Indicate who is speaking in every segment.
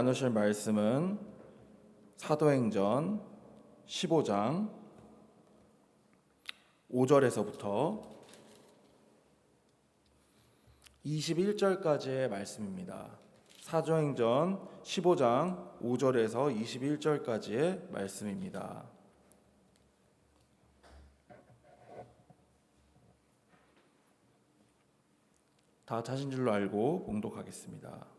Speaker 1: 나누실 말씀은 사도행전 15장 5절에서부터 21절까지의 말씀입니다. 사도행전 15장 5절에서 21절까지의 말씀입니다. 다 자신 줄로 알고 봉독하겠습니다.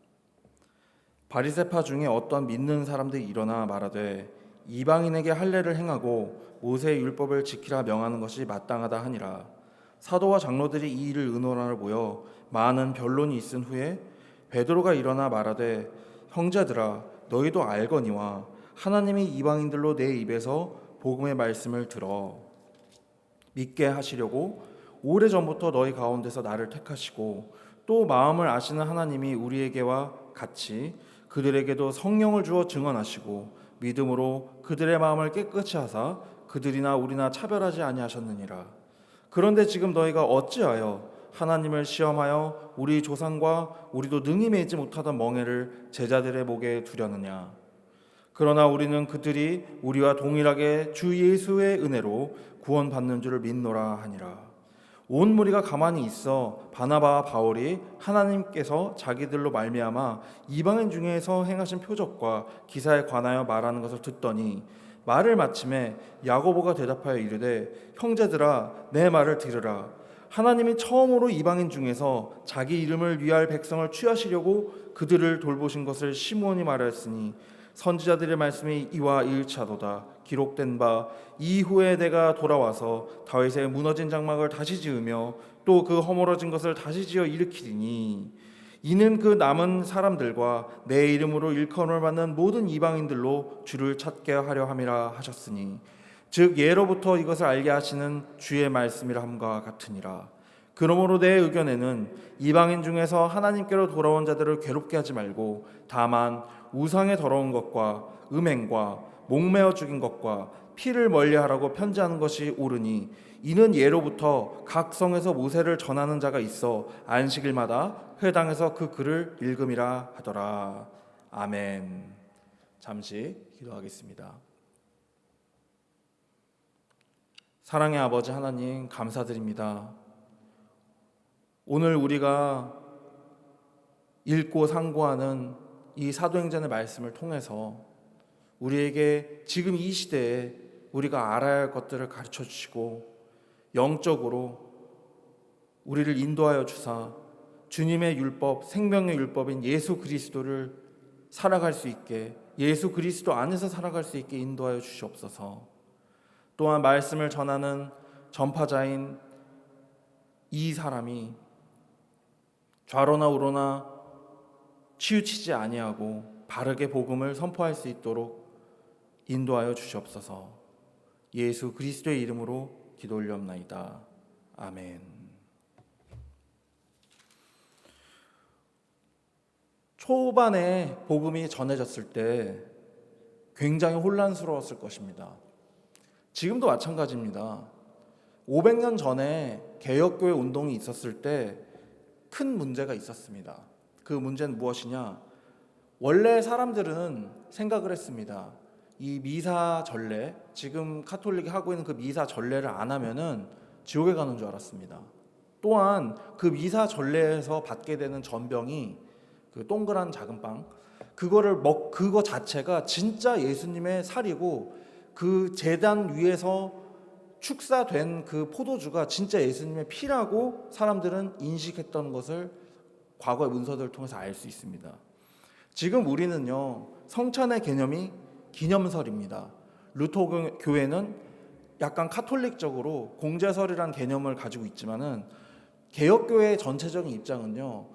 Speaker 1: 바리새파 중에 어떤 믿는 사람들이 일어나 말하되 이방인에게 할례를 행하고 모세의 율법을 지키라 명하는 것이 마땅하다 하니라. 사도와 장로들이 이 일을 의논하러 모여 많은 변론이 있은 후에 베드로가 일어나 말하되 형제들아 너희도 알거니와 하나님이 이방인들로 내 입에서 복음의 말씀을 들어 믿게 하시려고 오래전부터 너희 가운데서 나를 택하시고 또 마음을 아시는 하나님이 우리에게와 같이 그들에게도 성령을 주어 증언하시고 믿음으로 그들의 마음을 깨끗이 하사 그들이나 우리나 차별하지 아니하셨느니라. 그런데 지금 너희가 어찌하여 하나님을 시험하여 우리 조상과 우리도 능히 매지 못하던 멍에를 제자들의 목에 두려느냐. 그러나 우리는 그들이 우리와 동일하게 주 예수의 은혜로 구원받는 줄을 믿노라 하니라. 온 무리가 가만히 있어 바나바와 바울이 하나님께서 자기들로 말미암아 이방인 중에서 행하신 표적과 기사에 관하여 말하는 것을 듣더니 말을 마침에 야고보가 대답하여 이르되 형제들아 내 말을 들으라. 하나님이 처음으로 이방인 중에서 자기 이름을 위할 백성을 취하시려고 그들을 돌보신 것을 시므온이 말하였으니 선지자들의 말씀이 이와 일치하도다. 기록된 바 이후에 내가 돌아와서 다윗의 무너진 장막을 다시 지으며 또 그 허물어진 것을 다시 지어 일으키리니 이는 그 남은 사람들과 내 이름으로 일컬음을 받는 모든 이방인들로 주를 찾게 하려 함이라 하셨으니 즉 예로부터 이것을 알게 하시는 주의 말씀이라 함과 같으니라. 그러므로 내 의견에는 이방인 중에서 하나님께로 돌아온 자들을 괴롭게 하지 말고 다만 우상의 더러운 것과 음행과 목매어 죽인 것과 피를 멀리하라고 편지하는 것이 옳으니 이는 예로부터 각 성에서 모세를 전하는 자가 있어 안식일마다 회당에서 그 글을 읽음이라 하더라. 아멘. 잠시 기도하겠습니다. 사랑의 아버지 하나님 감사드립니다. 오늘 우리가 읽고 상고하는 이 사도행전의 말씀을 통해서 우리에게 지금 이 시대에 우리가 알아야 할 것들을 가르쳐 주시고 영적으로 우리를 인도하여 주사 주님의 율법, 생명의 율법인 예수 그리스도를 살아갈 수 있게, 예수 그리스도 안에서 살아갈 수 있게 인도하여 주시옵소서. 또한 말씀을 전하는 전파자인 이 사람이 좌로나 우로나 치우치지 아니하고 바르게 복음을 선포할 수 있도록 인도하여 주시옵소서. 예수 그리스도의 이름으로 기도 올리옵나이다. 아멘. 초반에 복음이 전해졌을 때 굉장히 혼란스러웠을 것입니다. 지금도 마찬가지입니다. 500년 전에 개혁교회 운동이 있었을 때 큰 문제가 있었습니다. 그 문제는 무엇이냐? 원래 사람들은 생각을 했습니다. 이 미사 전례, 지금 카톨릭이 하고 있는 그 미사 전례를 안 하면은 지옥에 가는 줄 알았습니다. 또한 그 미사 전례에서 받게 되는 전병이 그 동그란 작은 빵, 그거 자체가 진짜 예수님의 살이고 그 제단 위에서 축사된 그 포도주가 진짜 예수님의 피라고 사람들은 인식했던 것을 과거의 문서들을 통해서 알 수 있습니다. 지금 우리는요, 성찬의 개념이 기념설입니다. 루터 교회는 약간 카톨릭적으로 공제설이라는 개념을 가지고 있지만은 개혁교회의 전체적인 입장은요,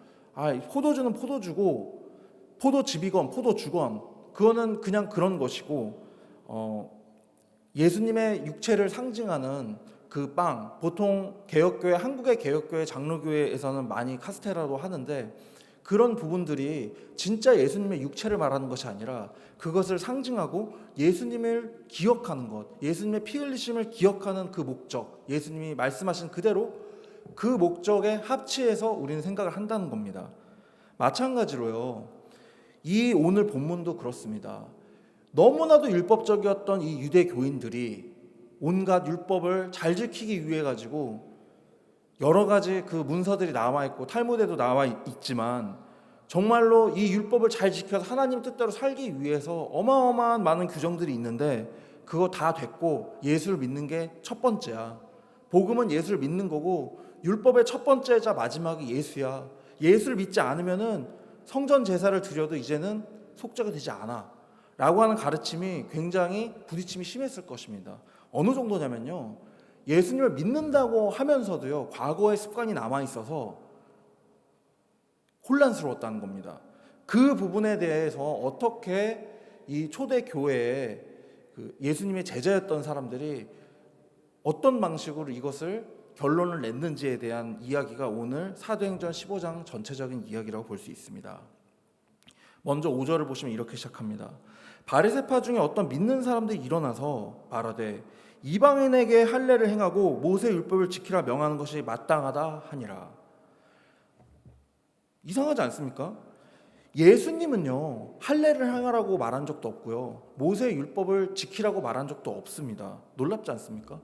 Speaker 1: 포도주는 포도주고 포도즙이건 포도주건 그거는 그냥 그런 것이고 예수님의 육체를 상징하는 그 빵, 보통 개혁교회, 한국의 개혁교회 장로교회에서는 많이 카스테라로 하는데 그런 부분들이 진짜 예수님의 육체를 말하는 것이 아니라 그것을 상징하고 예수님을 기억하는 것, 예수님의 피 흘리심을 기억하는 그 목적, 예수님이 말씀하신 그대로 그 목적에 합치해서 우리는 생각을 한다는 겁니다. 마찬가지로요, 이 오늘 본문도 그렇습니다. 너무나도 율법적이었던 이 유대 교인들이 온갖 율법을 잘 지키기 위해 가지고 여러 가지 그 문서들이 나와 있고 탈무드에도 나와 있지만 정말로 이 율법을 잘 지켜서 하나님 뜻대로 살기 위해서 어마어마한 많은 규정들이 있는데 그거 다 됐고 예수를 믿는 게 첫 번째야. 복음은 예수를 믿는 거고 율법의 첫 번째자 마지막이 예수야. 예수를 믿지 않으면은 성전 제사를 드려도 이제는 속죄가 되지 않아 라고 하는 가르침이 굉장히 부딪힘이 심했을 것입니다. 어느 정도냐면요, 예수님을 믿는다고 하면서도요 과거의 습관이 남아있어서 혼란스러웠다는 겁니다. 그 부분에 대해서 어떻게 이 초대 교회에 그 예수님의 제자였던 사람들이 어떤 방식으로 이것을 결론을 냈는지에 대한 이야기가 오늘 사도행전 15장 전체적인 이야기라고 볼 수 있습니다. 먼저 5절을 보시면 이렇게 시작합니다. 바리새파 중에 어떤 믿는 사람들이 일어나서 말하되 이방인에게 할례를 행하고 모세 율법을 지키라 명하는 것이 마땅하다 하니라. 이상하지 않습니까? 예수님은요 할례를 행하라고 말한 적도 없고요 모세 율법을 지키라고 말한 적도 없습니다. 놀랍지 않습니까?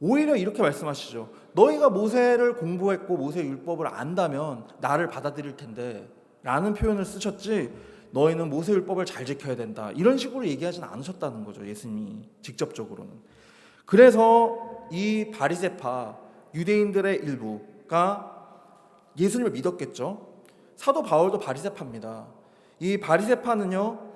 Speaker 1: 오히려 이렇게 말씀하시죠. 너희가 모세를 공부했고 모세 율법을 안다면 나를 받아들일 텐데 라는 표현을 쓰셨지, 너희는 모세 율법을 잘 지켜야 된다 이런 식으로 얘기하진 않으셨다는 거죠, 예수님이 직접적으로는. 그래서 이 바리새파 유대인들의 일부가 예수님을 믿었겠죠. 사도 바울도 바리새파입니다. 이 바리새파는요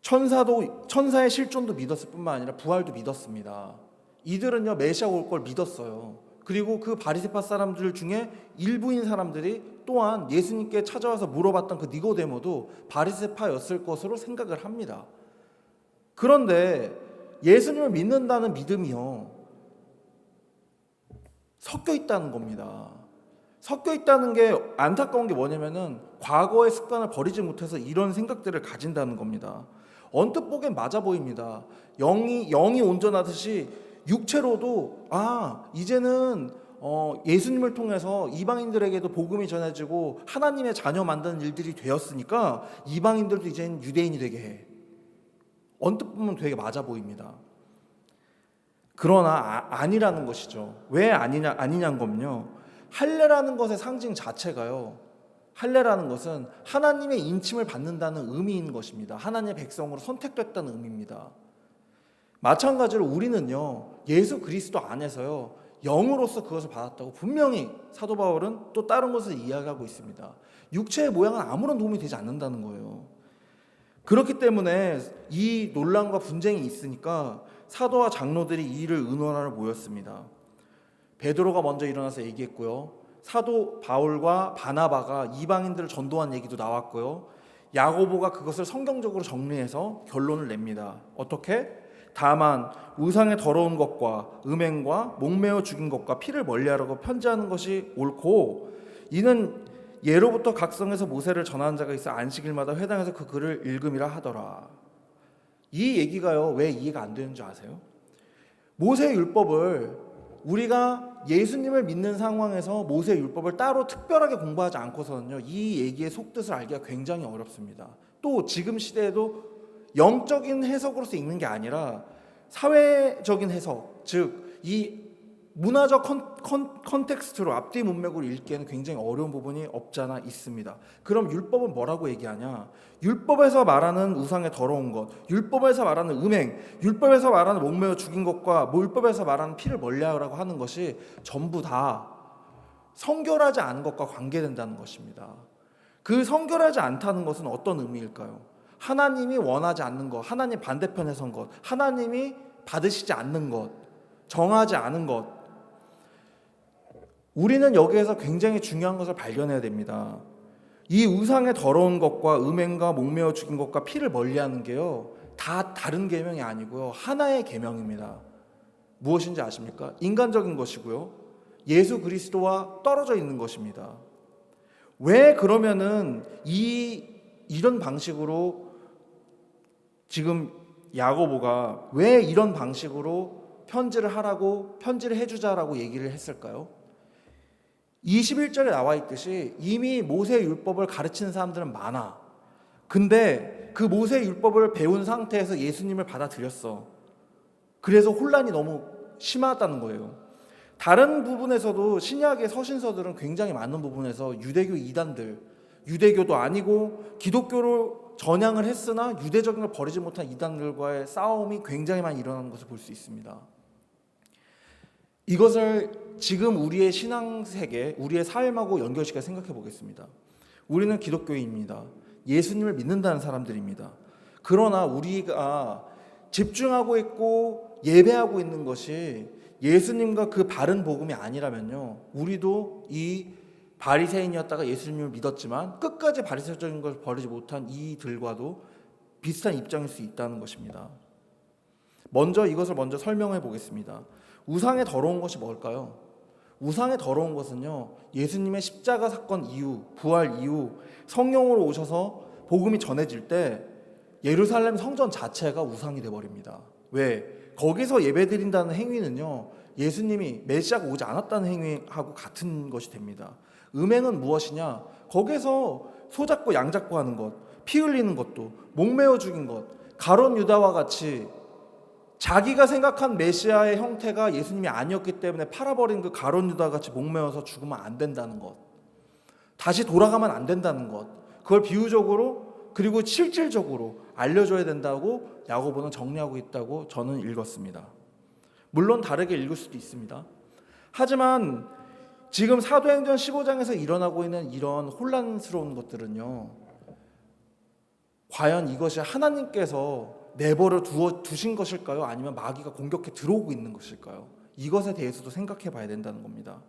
Speaker 1: 천사의 실존도 믿었을 뿐만 아니라 부활도 믿었습니다. 이들은요 메시아 올 걸 믿었어요. 그리고 그 바리새파 사람들 중에 일부인 사람들이 또한 예수님께 찾아와서 물어봤던 그 니고데모도 바리새파였을 것으로 생각을 합니다. 그런데 예수님을 믿는다는 믿음이요 섞여 있다는 겁니다. 섞여 있다는 게 안타까운 게 뭐냐면은 과거의 습관을 버리지 못해서 이런 생각들을 가진다는 겁니다. 언뜻 보기엔 맞아 보입니다. 영이 온전하듯이 육체로도 이제는 예수님을 통해서 이방인들에게도 복음이 전해지고 하나님의 자녀 만드는 일들이 되었으니까 이방인들도 이제는 유대인이 되게 해. 언뜻 보면 되게 맞아 보입니다. 그러나 아니라는 것이죠. 왜 아니냐는 건요, 할례라는 것의 상징 자체가요, 할례라는 것은 하나님의 인침을 받는다는 의미인 것입니다. 하나님의 백성으로 선택됐다는 의미입니다. 마찬가지로 우리는요 예수 그리스도 안에서요 영으로서 그것을 받았다고 분명히 사도 바울은 또 다른 것을 이야기하고 있습니다. 육체의 모양은 아무런 도움이 되지 않는다는 거예요. 그렇기 때문에 이 논란과 분쟁이 있으니까 사도와 장로들이 이 일을 의논하러 모였습니다. 베드로가 먼저 일어나서 얘기했고요, 사도 바울과 바나바가 이방인들을 전도한 얘기도 나왔고요, 야고보가 그것을 성경적으로 정리해서 결론을 냅니다. 어떻게? 다만 우상의 더러운 것과 음행과 목매어 죽인 것과 피를 멀리하라고 편지하는 것이 옳고, 이는 예로부터 각성에서 모세를 전하는 자가 있어 안식일마다 회당에서 그 글을 읽음이라 하더라. 이 얘기가요 왜 이해가 안 되는 줄 아세요? 모세 율법을 우리가 예수님을 믿는 상황에서 모세 율법을 따로 특별하게 공부하지 않고서는요 이 얘기의 속뜻을 알기가 굉장히 어렵습니다. 또 지금 시대에도 영적인 해석으로서 읽는 게 아니라 사회적인 해석, 즉 이 문화적 컨텍스트로 앞뒤 문맥으로 읽기에는 굉장히 어려운 부분이 없잖아 있습니다. 그럼 율법은 뭐라고 얘기하냐? 율법에서 말하는 우상의 더러운 것, 율법에서 말하는 음행, 율법에서 말하는 목매어 죽인 것과 율법에서 말하는 피를 멀리하라고 하는 것이 전부 다 성결하지 않은 것과 관계된다는 것입니다. 그 성결하지 않다는 것은 어떤 의미일까요? 하나님이 원하지 않는 것, 하나님 반대편에 선 것, 하나님이 받으시지 않는 것, 정하지 않은 것. 우리는 여기에서 굉장히 중요한 것을 발견해야 됩니다. 이 우상의 더러운 것과 음행과 목매어 죽인 것과 피를 멀리하는 게요 다 다른 계명이 아니고요 하나의 계명입니다. 무엇인지 아십니까? 인간적인 것이고요 예수 그리스도와 떨어져 있는 것입니다. 왜 그러면은 이런 방식으로 지금 야고보가 왜 이런 방식으로 편지를 해주자라고 얘기를 했을까요? 21절에 나와 있듯이 이미 모세 율법을 가르치는 사람들은 많아. 근데 그 모세 율법을 배운 상태에서 예수님을 받아들였어. 그래서 혼란이 너무 심하다는 거예요. 다른 부분에서도 신약의 서신서들은 굉장히 많은 부분에서 유대교 이단들, 유대교도 아니고 기독교로 전향을 했으나 유대적인 걸 버리지 못한 이단들과의 싸움이 굉장히 많이 일어나는 것을 볼 수 있습니다. 이것을 지금 우리의 신앙세계, 우리의 삶하고 연결시켜 생각해 보겠습니다. 우리는 기독교인입니다. 예수님을 믿는다는 사람들입니다. 그러나 우리가 집중하고 있고 예배하고 있는 것이 예수님과 그 바른 복음이 아니라면요, 우리도 이 바리새인이었다가 예수님을 믿었지만 끝까지 바리새적인 것을 버리지 못한 이들과도 비슷한 입장일 수 있다는 것입니다. 이것을 먼저 설명해 보겠습니다. 우상의 더러운 것이 뭘까요? 우상의 더러운 것은요, 예수님의 십자가 사건 이후, 부활 이후 성령으로 오셔서 복음이 전해질 때 예루살렘 성전 자체가 우상이 되어버립니다. 왜? 거기서 예배드린다는 행위는요, 예수님이 메시아가 오지 않았다는 행위하고 같은 것이 됩니다. 음행은 무엇이냐? 거기서 소 잡고 양 잡고 하는 것, 피 흘리는 것도, 목매어 죽인 것, 가룟 유다와 같이 자기가 생각한 메시아의 형태가 예수님이 아니었기 때문에 팔아버린 그 가룟 유다 같이 목매어서 죽으면 안 된다는 것, 다시 돌아가면 안 된다는 것, 그걸 비유적으로 그리고 실질적으로 알려줘야 된다고 야고보는 정리하고 있다고 저는 읽었습니다. 물론 다르게 읽을 수도 있습니다. 하지만 지금 사도행전 15장에서 일어나고 있는 이런 혼란스러운 것들은요, 과연 이것이 하나님께서 내버려 두신 것일까요? 아니면 마귀가 공격해 들어오고 있는 것일까요? 이것에 대해서도 생각해 봐야 된다는 겁니다.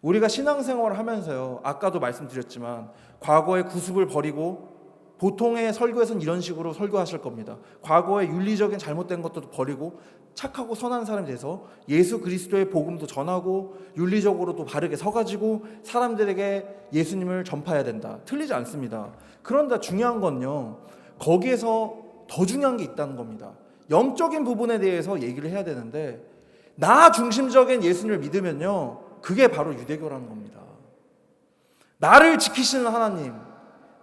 Speaker 1: 우리가 신앙생활을 하면서요, 아까도 말씀드렸지만 과거의 구습을 버리고, 보통의 설교에서는 이런 식으로 설교하실 겁니다. 과거의 윤리적인 잘못된 것도 버리고 착하고 선한 사람이 돼서 예수 그리스도의 복음도 전하고 윤리적으로도 바르게 서가지고 사람들에게 예수님을 전파해야 된다. 틀리지 않습니다. 그런데 중요한 건요, 거기에서 더 중요한 게 있다는 겁니다. 영적인 부분에 대해서 얘기를 해야 되는데, 나 중심적인 예수님을 믿으면요, 그게 바로 유대교라는 겁니다. 나를 지키시는 하나님,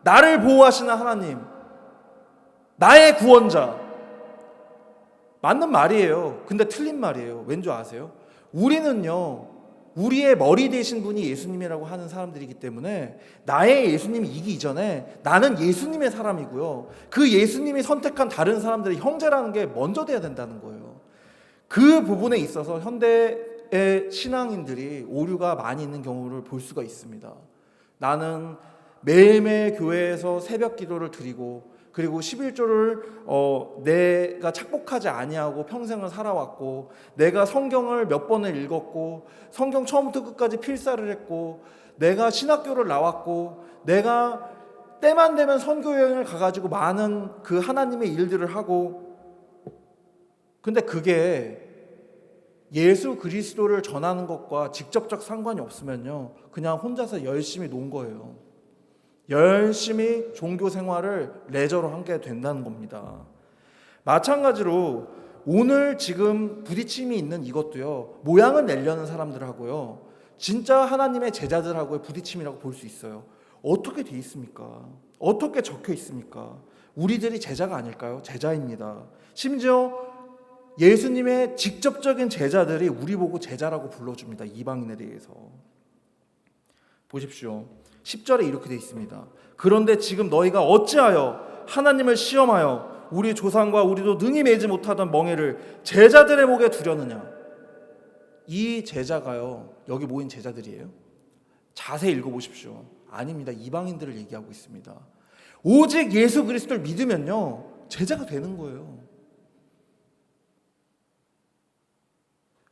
Speaker 1: 나를 보호하시는 하나님, 나의 구원자. 맞는 말이에요. 근데 틀린 말이에요. 왠지 아세요? 우리는요, 우리의 머리 되신 분이 예수님이라고 하는 사람들이기 때문에 나의 예수님이 이기 이전에 나는 예수님의 사람이고요, 그 예수님이 선택한 다른 사람들의 형제라는 게 먼저 돼야 된다는 거예요. 그 부분에 있어서 현대의 신앙인들이 오류가 많이 있는 경우를 볼 수가 있습니다. 나는 매일매일 교회에서 새벽 기도를 드리고, 그리고 11조를 내가 착복하지 아니하고 평생을 살아왔고, 내가 성경을 몇 번을 읽었고, 성경 처음부터 끝까지 필사를 했고, 내가 신학교를 나왔고, 내가 때만 되면 선교여행을 가가지고 많은 그 하나님의 일들을 하고, 근데 그게 예수 그리스도를 전하는 것과 직접적 상관이 없으면요, 그냥 혼자서 열심히 논 거예요. 열심히 종교 생활을 레저로 하게 된다는 겁니다. 마찬가지로 오늘 지금 부딪힘이 있는 이것도요, 모양을 내려는 사람들하고요, 진짜 하나님의 제자들하고의 부딪힘이라고 볼 수 있어요. 어떻게 돼 있습니까? 어떻게 적혀 있습니까? 우리들이 제자가 아닐까요? 제자입니다. 심지어 예수님의 직접적인 제자들이 우리 보고 제자라고 불러줍니다. 이방인에 대해서. 보십시오. 10절에 이렇게 되어 있습니다. 그런데 지금 너희가 어찌하여 하나님을 시험하여 우리 조상과 우리도 능히 매지 못하던 멍에를 제자들의 목에 두려느냐. 이 제자가요, 여기 모인 제자들이에요? 자세히 읽어보십시오. 아닙니다. 이방인들을 얘기하고 있습니다. 오직 예수 그리스도를 믿으면요, 제자가 되는 거예요.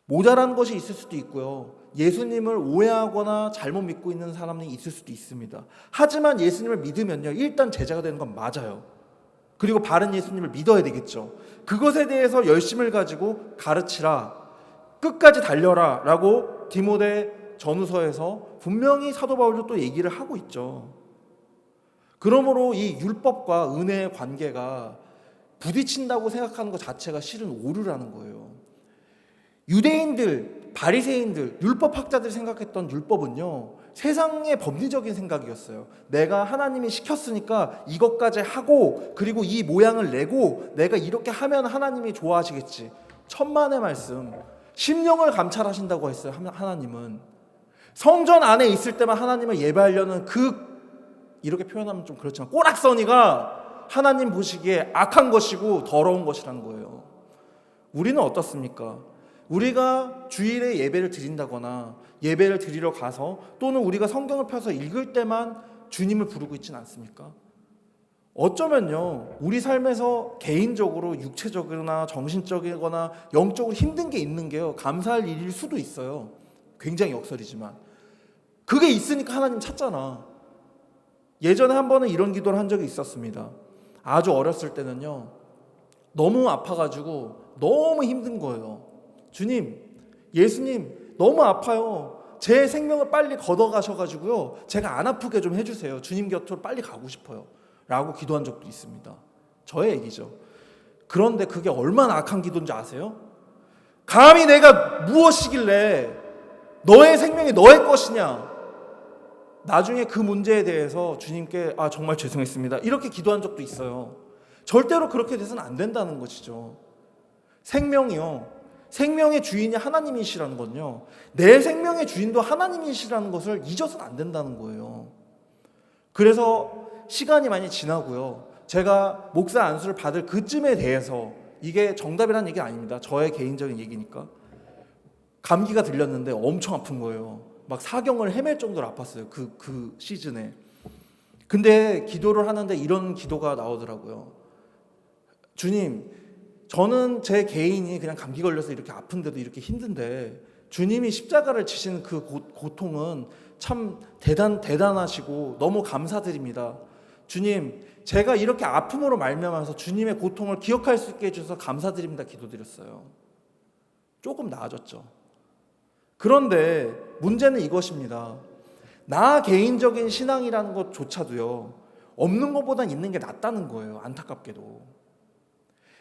Speaker 1: 모자란 것이 있을 수도 있고요, 예수님을 오해하거나 잘못 믿고 있는 사람이 있을 수도 있습니다. 하지만 예수님을 믿으면요, 일단 제자가 되는 건 맞아요. 그리고 바른 예수님을 믿어야 되겠죠. 그것에 대해서 열심을 가지고 가르치라, 끝까지 달려라 라고 디모데 전후서에서 분명히 사도 바울도 또 얘기를 하고 있죠. 그러므로 이 율법과 은혜의 관계가 부딪힌다고 생각하는 것 자체가 실은 오류라는 거예요. 유대인들, 바리새인들, 율법학자들이 생각했던 율법은요, 세상의 법리적인 생각이었어요. 내가 하나님이 시켰으니까 이것까지 하고 그리고 이 모양을 내고 내가 이렇게 하면 하나님이 좋아하시겠지. 천만의 말씀. 심령을 감찰하신다고 했어요. 하나님은. 성전 안에 있을 때만 하나님을 예배하려는 이렇게 표현하면 좀 그렇지만 꼬락서니가 하나님 보시기에 악한 것이고 더러운 것이라는 거예요. 우리는 어떻습니까? 우리가 주일에 예배를 드린다거나 예배를 드리러 가서 또는 우리가 성경을 펴서 읽을 때만 주님을 부르고 있지는 않습니까? 어쩌면요, 우리 삶에서 개인적으로 육체적이거나 정신적이거나 영적으로 힘든 게 있는 게요, 감사할 일일 수도 있어요. 굉장히 역설이지만 그게 있으니까 하나님 찾잖아. 예전에 한 번은 이런 기도를 한 적이 있었습니다. 아주 어렸을 때는요, 너무 아파가지고 너무 힘든 거예요. 주님, 예수님 너무 아파요. 제 생명을 빨리 걷어가셔가지고요, 제가 안 아프게 좀 해주세요. 주님 곁으로 빨리 가고 싶어요 라고 기도한 적도 있습니다. 저의 얘기죠. 그런데 그게 얼마나 악한 기도인지 아세요? 감히 내가 무엇이길래 너의 생명이 너의 것이냐, 나중에 그 문제에 대해서 주님께 정말 죄송했습니다 이렇게 기도한 적도 있어요. 절대로 그렇게 돼서는 안 된다는 것이죠. 생명이요, 생명의 주인이 하나님이시라는 건요, 내 생명의 주인도 하나님이시라는 것을 잊어서는 안 된다는 거예요. 그래서 시간이 많이 지나고요, 제가 목사 안수를 받을 그쯤에 대해서, 이게 정답이라는 얘기는 아닙니다. 저의 개인적인 얘기니까. 감기가 들렸는데 엄청 아픈 거예요. 막 사경을 헤맬 정도로 아팠어요. 그 시즌에. 근데 기도를 하는데 이런 기도가 나오더라고요. 주님, 저는 제 개인이 그냥 감기 걸려서 이렇게 아픈데도 이렇게 힘든데 주님이 십자가를 지신 그 고통은 참 대단하시고 너무 감사드립니다. 주님, 제가 이렇게 아픔으로 말미암아서 주님의 고통을 기억할 수 있게 해주셔서 감사드립니다 기도드렸어요. 조금 나아졌죠. 그런데 문제는 이것입니다. 나 개인적인 신앙이라는 것조차도요, 없는 것보단 있는 게 낫다는 거예요. 안타깝게도.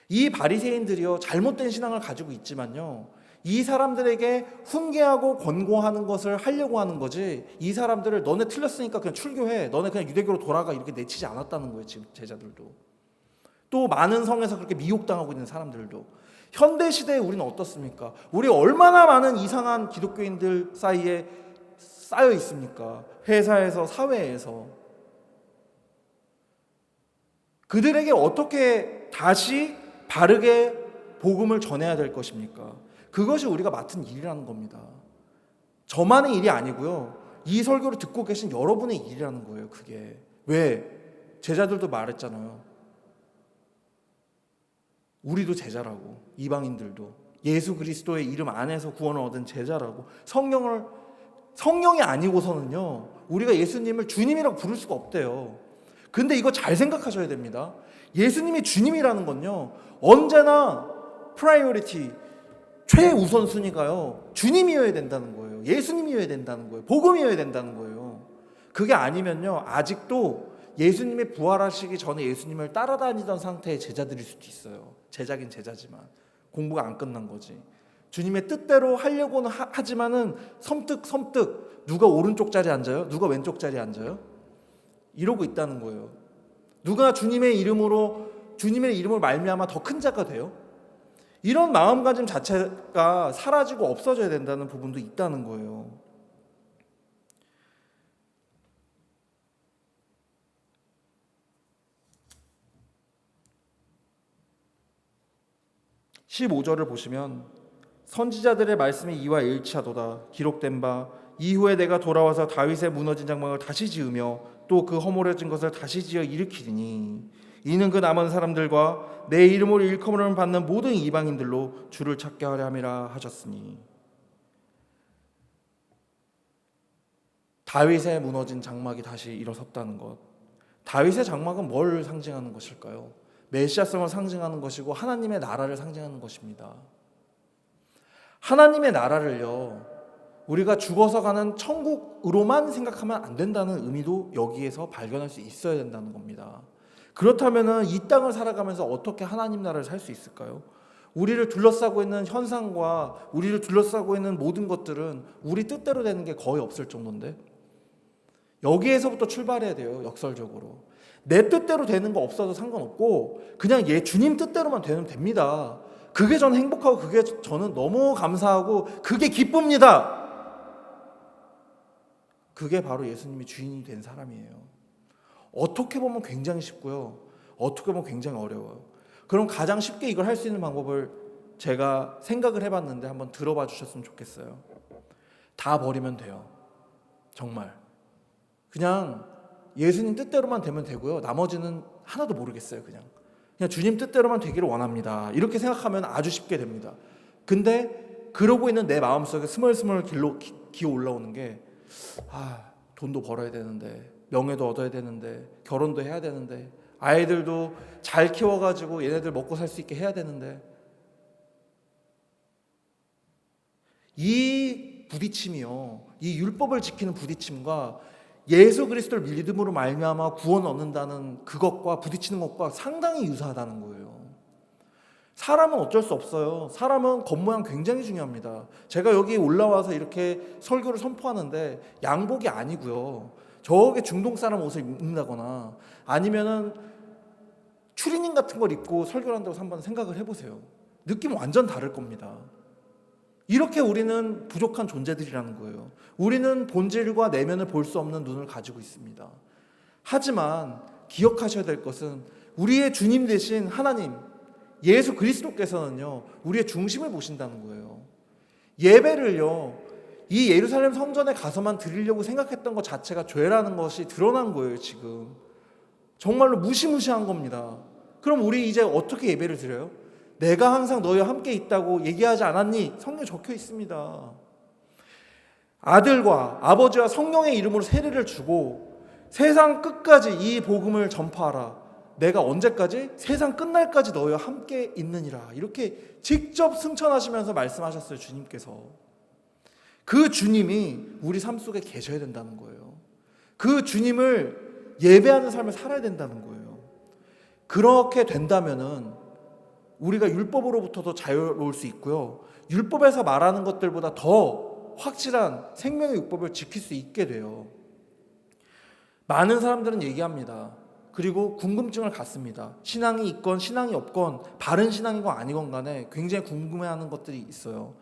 Speaker 1: 이 바리새인들이요, 잘못된 신앙을 가지고 있지만요, 이 사람들에게 훈계하고 권고하는 것을 하려고 하는 거지, 이 사람들을 너네 틀렸으니까 그냥 출교해, 너네 그냥 유대교로 돌아가 이렇게 내치지 않았다는 거예요. 지금 제자들도. 또 많은 성에서 그렇게 미혹당하고 있는 사람들도. 현대 시대에 우리는 어떻습니까? 우리 얼마나 많은 이상한 기독교인들 사이에 쌓여 있습니까? 회사에서, 사회에서. 그들에게 어떻게 다시 바르게 복음을 전해야 될 것입니까? 그것이 우리가 맡은 일이라는 겁니다. 저만의 일이 아니고요, 이 설교를 듣고 계신 여러분의 일이라는 거예요. 그게 왜? 제자들도 말했잖아요. 우리도 제자라고, 이방인들도 예수 그리스도의 이름 안에서 구원을 얻은 제자라고. 성령이 아니고서는요, 우리가 예수님을 주님이라고 부를 수가 없대요. 근데 이거 잘 생각하셔야 됩니다. 예수님이 주님이라는 건요, 언제나 프라이어리티, 최우선순위가요, 주님이어야 된다는 거예요. 예수님이어야 된다는 거예요. 복음이어야 된다는 거예요. 그게 아니면요, 아직도 예수님이 부활하시기 전에 예수님을 따라다니던 상태의 제자들일 수도 있어요. 제자긴 제자지만 공부가 안 끝난 거지. 주님의 뜻대로 하려고는 하지만은 섬뜩 누가 오른쪽 자리에 앉아요? 누가 왼쪽 자리에 앉아요? 이러고 있다는 거예요. 누가 주님의 이름으로 말미암아 더 큰 자가 돼요? 이런 마음가짐 자체가 사라지고 없어져야 된다는 부분도 있다는 거예요. (15절을) 보시면, 선지자들의 말씀이 이와 일치하도다. 기록된 바 이후에 내가 돌아와서 다윗의 무너진 장막을 다시 지으며 또 그 허물어진 것을 다시 지어 일으키리니 이는 그 남은 사람들과 내 이름으로 일컬음을 받는 모든 이방인들로 주를 찾게 하려 함이라 하셨으니. 다윗의 무너진 장막이 다시 일어섰다는 것. 다윗의 장막은 뭘 상징하는 것일까요? 메시아성을 상징하는 것이고 하나님의 나라를 상징하는 것입니다. 하나님의 나라를요, 우리가 죽어서 가는 천국으로만 생각하면 안 된다는 의미도 여기에서 발견할 수 있어야 된다는 겁니다. 그렇다면 이 땅을 살아가면서 어떻게 하나님 나라를 살 수 있을까요? 우리를 둘러싸고 있는 현상과 우리를 둘러싸고 있는 모든 것들은 우리 뜻대로 되는 게 거의 없을 정도인데, 여기에서부터 출발해야 돼요. 역설적으로. 내 뜻대로 되는 거 없어도 상관없고 그냥 주님 뜻대로만 되면 됩니다. 그게 저는 행복하고 그게 저는 너무 감사하고 그게 기쁩니다. 그게 바로 예수님이 주인이 된 사람이에요. 어떻게 보면 굉장히 쉽고요. 어떻게 보면 굉장히 어려워요. 그럼 가장 쉽게 이걸 할 수 있는 방법을 제가 생각을 해봤는데 한번 들어봐 주셨으면 좋겠어요. 다 버리면 돼요. 정말. 그냥 예수님 뜻대로만 되면 되고요. 나머지는 하나도 모르겠어요. 그냥 주님 뜻대로만 되기를 원합니다. 이렇게 생각하면 아주 쉽게 됩니다. 근데 그러고 있는 내 마음속에 스멀스멀 기어 올라오는 게 돈도 벌어야 되는데 명예도 얻어야 되는데 결혼도 해야 되는데 아이들도 잘 키워가지고 얘네들 먹고 살 수 있게 해야 되는데 이 부딪힘이요. 이 율법을 지키는 부딪힘과 예수 그리스도를 믿음으로 말미암아 구원 얻는다는 그것과 부딪히는 것과 상당히 유사하다는 거예요. 사람은 어쩔 수 없어요. 사람은 겉모양 굉장히 중요합니다. 제가 여기 올라와서 이렇게 설교를 선포하는데 양복이 아니고요. 저게 중동 사람 옷을 입는다거나 아니면은 추리닝 같은 걸 입고 설교를 한다고 한번 생각을 해보세요. 느낌은 완전 다를 겁니다. 이렇게 우리는 부족한 존재들이라는 거예요. 우리는 본질과 내면을 볼 수 없는 눈을 가지고 있습니다. 하지만 기억하셔야 될 것은 우리의 주님 되신 하나님 예수 그리스도께서는요 우리의 중심을 보신다는 거예요. 예배를요 이 예루살렘 성전에 가서만 드리려고 생각했던 것 자체가 죄라는 것이 드러난 거예요. 지금 정말로 무시무시한 겁니다. 그럼 우리 이제 어떻게 예배를 드려요? 내가 항상 너희와 함께 있다고 얘기하지 않았니? 성경에 적혀 있습니다. 아들과 아버지와 성령의 이름으로 세례를 주고 세상 끝까지 이 복음을 전파하라. 내가 언제까지? 세상 끝날까지 너희와 함께 있느니라. 이렇게 직접 승천하시면서 말씀하셨어요. 주님께서. 그 주님이 우리 삶 속에 계셔야 된다는 거예요. 그 주님을 예배하는 삶을 살아야 된다는 거예요. 그렇게 된다면은 우리가 율법으로부터도 자유로울 수 있고요. 율법에서 말하는 것들보다 더 확실한 생명의 율법을 지킬 수 있게 돼요. 많은 사람들은 얘기합니다. 그리고 궁금증을 갖습니다. 신앙이 있건 신앙이 없건 바른 신앙이건 아니건 간에 굉장히 궁금해하는 것들이 있어요.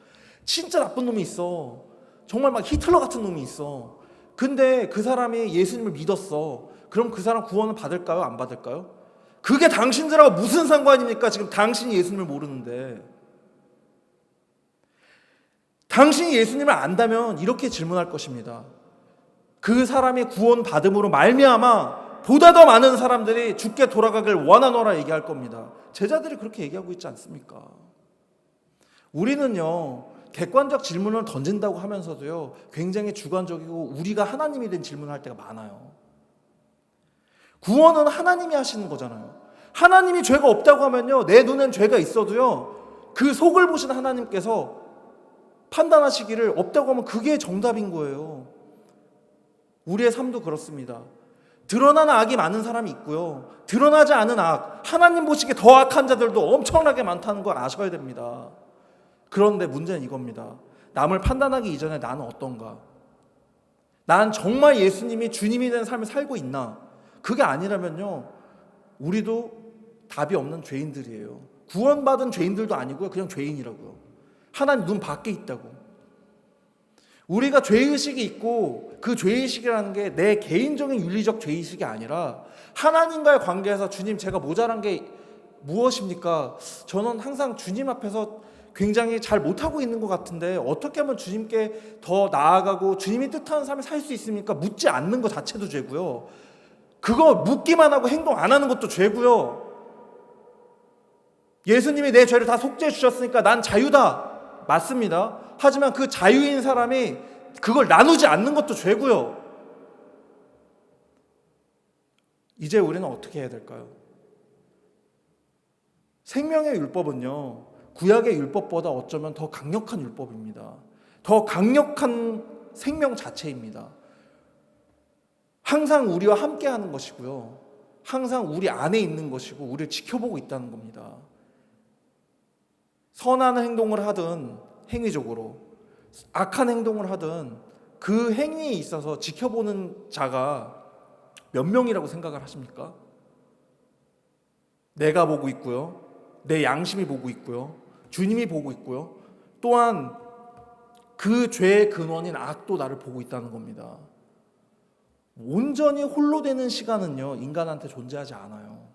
Speaker 1: 진짜 나쁜 놈이 있어. 정말 막 히틀러 같은 놈이 있어. 근데 그 사람이 예수님을 믿었어. 그럼 그 사람 구원을 받을까요? 안 받을까요? 그게 당신들하고 무슨 상관입니까? 지금 당신이 예수님을 모르는데. 당신이 예수님을 안다면 이렇게 질문할 것입니다. 그 사람이 구원 받음으로 말미암아 보다 더 많은 사람들이 주께 돌아가길 원하노라 얘기할 겁니다. 제자들이 그렇게 얘기하고 있지 않습니까? 우리는요 객관적 질문을 던진다고 하면서도요 굉장히 주관적이고 우리가 하나님이 된 질문을 할 때가 많아요. 구원은 하나님이 하시는 거잖아요. 하나님이 죄가 없다고 하면요 내 눈엔 죄가 있어도요 그 속을 보시는 하나님께서 판단하시기를 없다고 하면 그게 정답인 거예요. 우리의 삶도 그렇습니다. 드러나는 악이 많은 사람이 있고요 드러나지 않은 악, 하나님 보시기에 더 악한 자들도 엄청나게 많다는 걸 아셔야 됩니다. 그런데 문제는 이겁니다. 남을 판단하기 이전에 나는 어떤가? 난 정말 예수님이 주님이 된 삶을 살고 있나? 그게 아니라면요 우리도 답이 없는 죄인들이에요. 구원받은 죄인들도 아니고요 그냥 죄인이라고요. 하나님 눈 밖에 있다고. 우리가 죄의식이 있고 그 죄의식이라는 게 내 개인적인 윤리적 죄의식이 아니라 하나님과의 관계에서 주님 제가 모자란 게 무엇입니까? 저는 항상 주님 앞에서 굉장히 잘 못하고 있는 것 같은데 어떻게 하면 주님께 더 나아가고 주님이 뜻하는 삶을 살 수 있습니까? 묻지 않는 것 자체도 죄고요. 그거 묻기만 하고 행동 안 하는 것도 죄고요. 예수님이 내 죄를 다 속죄해 주셨으니까 난 자유다. 맞습니다. 하지만 그 자유인 사람이 그걸 나누지 않는 것도 죄고요. 이제 우리는 어떻게 해야 될까요? 생명의 율법은요 구약의 율법보다 어쩌면 더 강력한 율법입니다. 더 강력한 생명 자체입니다. 항상 우리와 함께하는 것이고요 항상 우리 안에 있는 것이고 우리를 지켜보고 있다는 겁니다. 선한 행동을 하든 행위적으로 악한 행동을 하든 그 행위에 있어서 지켜보는 자가 몇 명이라고 생각을 하십니까? 내가 보고 있고요. 내 양심이 보고 있고요. 주님이 보고 있고요. 또한 그 죄의 근원인 악도 나를 보고 있다는 겁니다. 온전히 홀로 되는 시간은요, 인간한테 존재하지 않아요.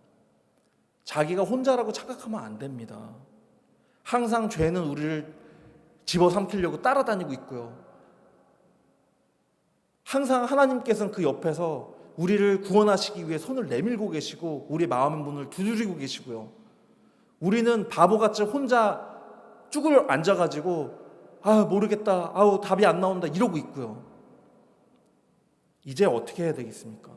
Speaker 1: 자기가 혼자라고 착각하면 안 됩니다. 항상 죄는 우리를 집어삼키려고 따라다니고 있고요. 항상 하나님께서는 그 옆에서 우리를 구원하시기 위해 손을 내밀고 계시고 우리의 마음의 문을 두드리고 계시고요. 우리는 바보같이 혼자 쭈글 앉아가지고 모르겠다, 답이 안 나온다 이러고 있고요. 이제 어떻게 해야 되겠습니까?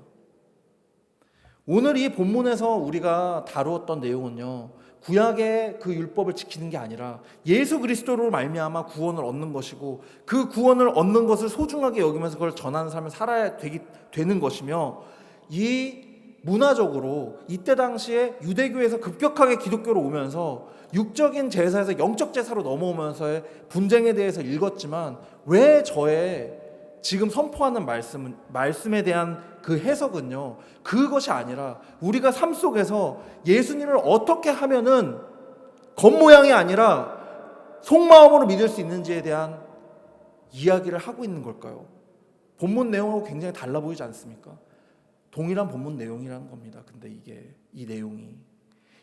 Speaker 1: 오늘 이 본문에서 우리가 다루었던 내용은요, 구약의 그 율법을 지키는 게 아니라 예수 그리스도로 말미암아 구원을 얻는 것이고, 그 구원을 얻는 것을 소중하게 여기면서 그걸 전하는 삶을 살아야 되는 것이며, 이 문화적으로 이때 당시에 유대교에서 급격하게 기독교로 오면서 육적인 제사에서 영적 제사로 넘어오면서의 분쟁에 대해서 읽었지만, 왜 저의 지금 선포하는 말씀에 대한 그 해석은요, 그것이 아니라 우리가 삶 속에서 예수님을 어떻게 하면은 겉모양이 아니라 속마음으로 믿을 수 있는지에 대한 이야기를 하고 있는 걸까요? 본문 내용하고 굉장히 달라 보이지 않습니까? 동일한 본문 내용이라는 겁니다. 근데 이 내용이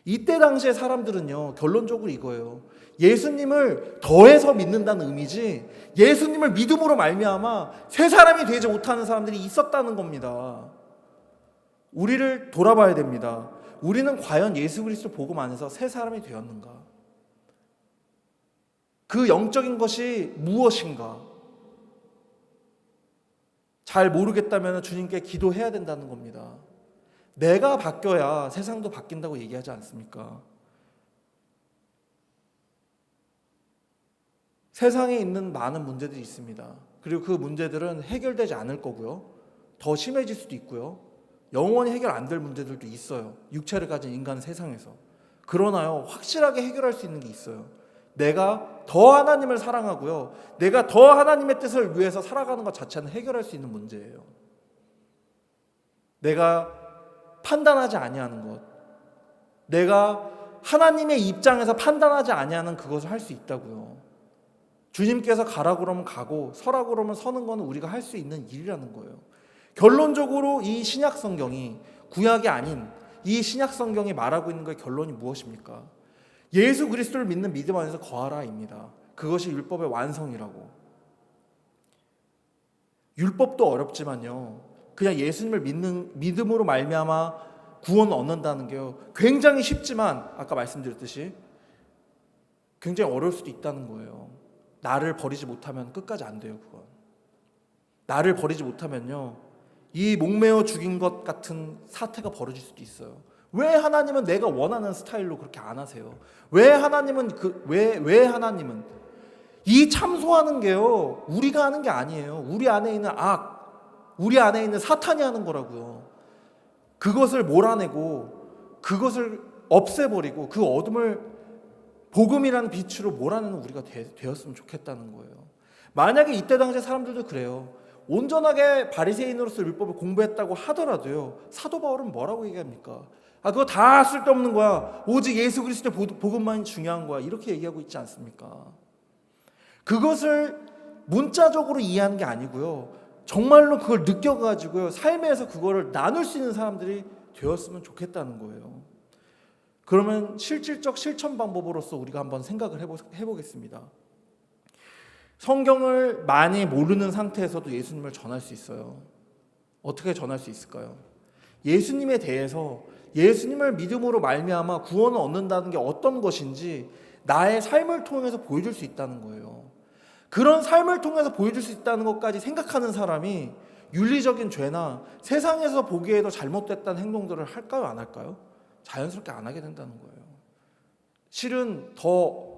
Speaker 1: 이때 당시의 사람들은요, 결론적으로 이거예요. 예수님을 더해서 믿는다는 의미지, 예수님을 믿음으로 말미암아 새 사람이 되지 못하는 사람들이 있었다는 겁니다. 우리를 돌아봐야 됩니다. 우리는 과연 예수 그리스도 복음 안에서 새 사람이 되었는가? 그 영적인 것이 무엇인가? 잘 모르겠다면 주님께 기도해야 된다는 겁니다. 내가 바뀌어야 세상도 바뀐다고 얘기하지 않습니까? 세상에 있는 많은 문제들이 있습니다. 그리고 그 문제들은 해결되지 않을 거고요. 더 심해질 수도 있고요. 영원히 해결 안 될 문제들도 있어요. 육체를 가진 인간 세상에서. 그러나요, 확실하게 해결할 수 있는 게 있어요. 내가 더 하나님을 사랑하고요, 내가 더 하나님의 뜻을 위해서 살아가는 것 자체는 해결할 수 있는 문제예요. 내가 판단하지 아니하는 것, 내가 하나님의 입장에서 판단하지 아니하는 그것을 할 수 있다고요. 주님께서 가라고 그러면 가고 서라고 그러면 서는 건 우리가 할 수 있는 일이라는 거예요. 결론적으로 이 신약 성경이, 구약이 아닌 이 신약 성경이 말하고 있는 그 결론이 무엇입니까? 예수 그리스도를 믿는 믿음 안에서 거하라입니다. 그것이 율법의 완성이라고. 율법도 어렵지만요, 그냥 예수님을 믿음으로 말미암아 구원을 얻는다는 게요, 굉장히 쉽지만 아까 말씀드렸듯이 굉장히 어려울 수도 있다는 거예요. 나를 버리지 못하면 끝까지 안 돼요. 그건 나를 버리지 못하면요, 이 목매어 죽인 것 같은 사태가 벌어질 수도 있어요. 왜 하나님은 내가 원하는 스타일로 그렇게 안 하세요? 왜 하나님은 왜 하나님은 이 참소하는 게요, 우리가 하는 게 아니에요. 우리 안에 있는 악, 우리 안에 있는 사탄이 하는 거라고요. 그것을 몰아내고 그것을 없애버리고 그 어둠을 복음이라는 빛으로 몰아내는 우리가 되었으면 좋겠다는 거예요. 만약에 이때 당시에 사람들도 그래요. 온전하게 바리새인으로서 율법을 공부했다고 하더라도요, 사도 바울은 뭐라고 얘기합니까? 그거 다 쓸데없는 거야. 오직 예수 그리스도 복음만이 중요한 거야. 이렇게 얘기하고 있지 않습니까? 그것을 문자적으로 이해하는 게 아니고요, 정말로 그걸 느껴가지고요, 삶에서 그거를 나눌 수 있는 사람들이 되었으면 좋겠다는 거예요. 그러면 실질적 실천 방법으로서 우리가 한번 생각을 해보겠습니다. 성경을 많이 모르는 상태에서도 예수님을 전할 수 있어요. 어떻게 전할 수 있을까요? 예수님에 대해서, 예수님을 믿음으로 말미암아 구원을 얻는다는 게 어떤 것인지 나의 삶을 통해서 보여줄 수 있다는 거예요. 그런 삶을 통해서 보여줄 수 있다는 것까지 생각하는 사람이 윤리적인 죄나 세상에서 보기에도 잘못됐다는 행동들을 할까요, 안 할까요? 자연스럽게 안 하게 된다는 거예요. 실은 더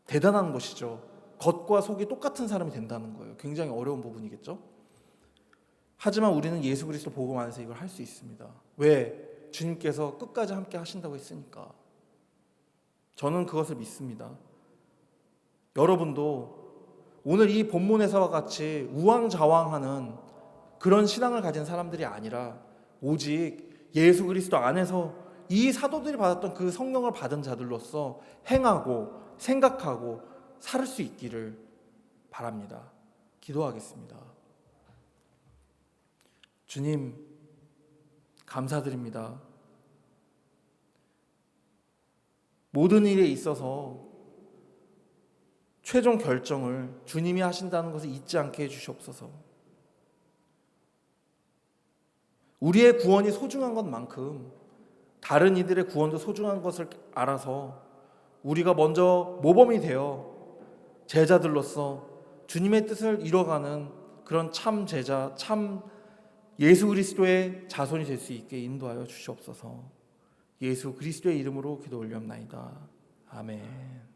Speaker 1: 대단한 것이죠. 겉과 속이 똑같은 사람이 된다는 거예요. 굉장히 어려운 부분이겠죠. 하지만 우리는 예수 그리스도 복음 안에서 이걸 할 수 있습니다. 왜? 주님께서 끝까지 함께 하신다고 했으니까. 저는 그것을 믿습니다. 여러분도 오늘 이 본문에서와 같이 우왕좌왕하는 그런 신앙을 가진 사람들이 아니라 오직 예수 그리스도 안에서 이 사도들이 받았던 그 성령을 받은 자들로서 행하고 생각하고 살 수 있기를 바랍니다. 기도하겠습니다. 주님, 감사드립니다. 모든 일에 있어서 최종 결정을 주님이 하신다는 것을 잊지 않게 해주시옵소서. 우리의 구원이 소중한 것만큼 다른 이들의 구원도 소중한 것을 알아서 우리가 먼저 모범이 되어 제자들로서 주님의 뜻을 이뤄가는 그런 참 제자, 참 예수 그리스도의 자손이 될 수 있게 인도하여 주시옵소서. 예수 그리스도의 이름으로 기도 올리옵나이다. 아멘.